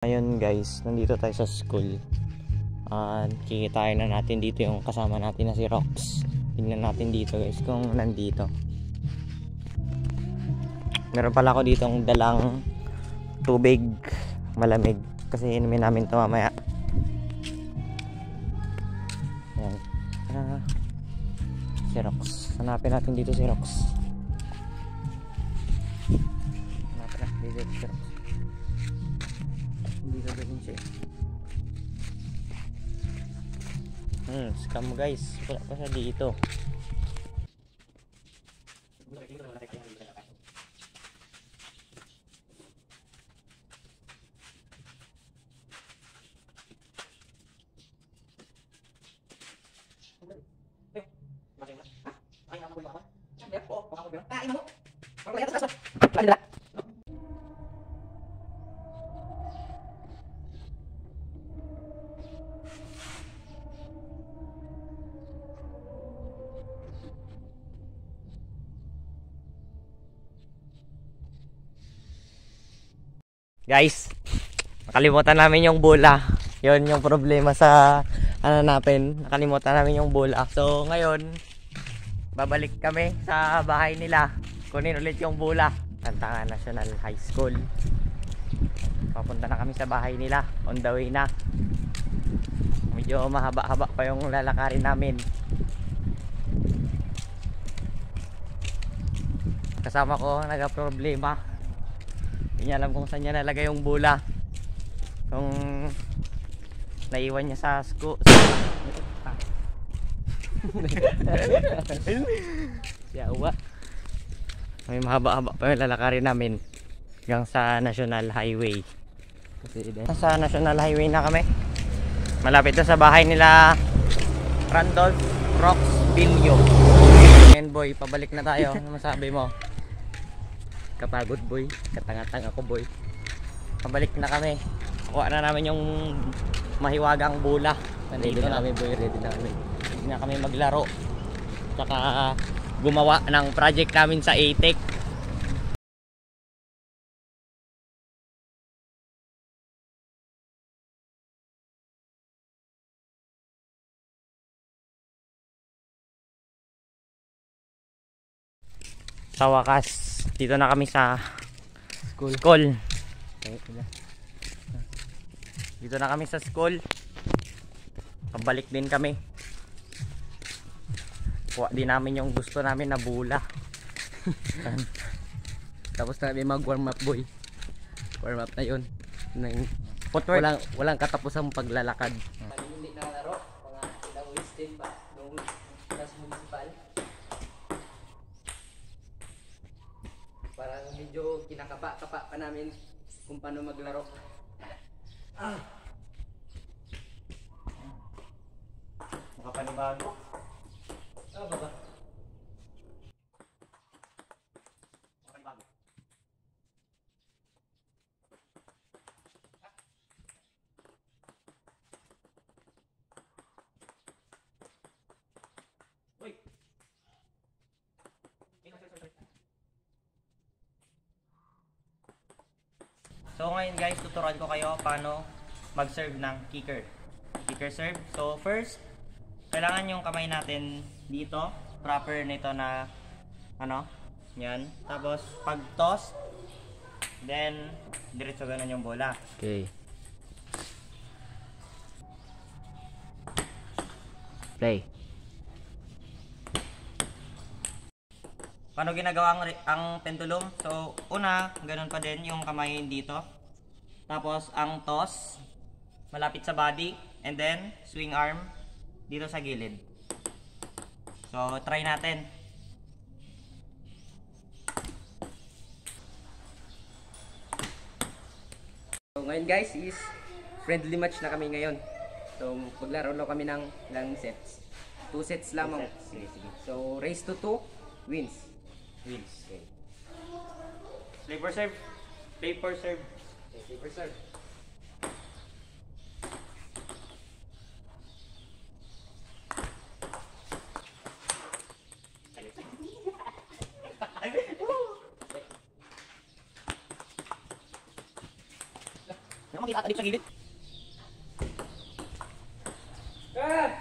Ngayon guys, nandito tayo sa school. Kikitain na natin dito yung kasama natin na si Rox. Tingnan natin dito guys kung nandito. Meron pala ako ditong dalang tubig malamig kasi inumin namin ito mamaya. Ayan. Si Rox. Hanapin natin dito si Rox. Hanapin natin dito si Rox. Hindi na ganun siya. Scam guys. Wala pa siya dito. Guys, nakalimutan namin yung bola. Yun yung problema sa natin. Nakalimutan namin yung bola. So ngayon, babalik kami sa bahay nila. Kunin ulit yung bola. Tantangan National High School. Papunta na kami sa bahay nila. On the way na. Medyo mahaba-haba pa yung lalakarin namin. Kasama ko nagka-problema. Hindi niya alam kung saan niya nalagay yung bola. Kung naiwan niya sa school. Yawa. May mahaba-haba pa yung lalakarin namin hanggang sa National Highway. Sa National Highway na kami. Malapit na sa bahay nila Randolph Rox Bilio. Ngayon boy, pabalik na tayo. Ano masabi mo? Kapagod boy, katanga-tanga ko boy. Pabalik na kami. Kuha na namin yung mahiwagang bola. Nandito na kami boy, ready na kami. Ready na kami maglaro. Tsaka gumawa ng project namin sa ATEC. Sa wakas, dito na kami sa school. Dito na kami sa school. Pabalik din kami. Kuha din namin yung gusto namin na bola. Tapos na kami mag warm up boy. Warm up na yun. Walang katapusang paglalakad. Hindi na laro. Mga ilang weeks din pa. Nung class municipal. Parang medyo kinakapa-kapa pa namin kung paano maglaro. Makapanibago. Baba. Makapanibago. Uy. So ngayon guys, tuturuan ko kayo paano mag-serve ng kicker serve. So first, kailangan yung kamay natin dito, proper nito na ano, yan. Tapos pag toss, then diretso ganun yung bola. Okay. Play. Paano ginagawa ang pendulum? So, una, ganun pa din yung kamay dito. Tapos, ang toss, malapit sa body. And then, swing arm, dito sa gilid. So, try natin. So, ngayon guys, is friendly match na kami ngayon. So, maglaro lang kami ng ilang sets. 2 sets lamang. Sige. So, race to 2 wins. Okay. Play for serve. Okay, play for serve. Makita dito sa gilid. Eh!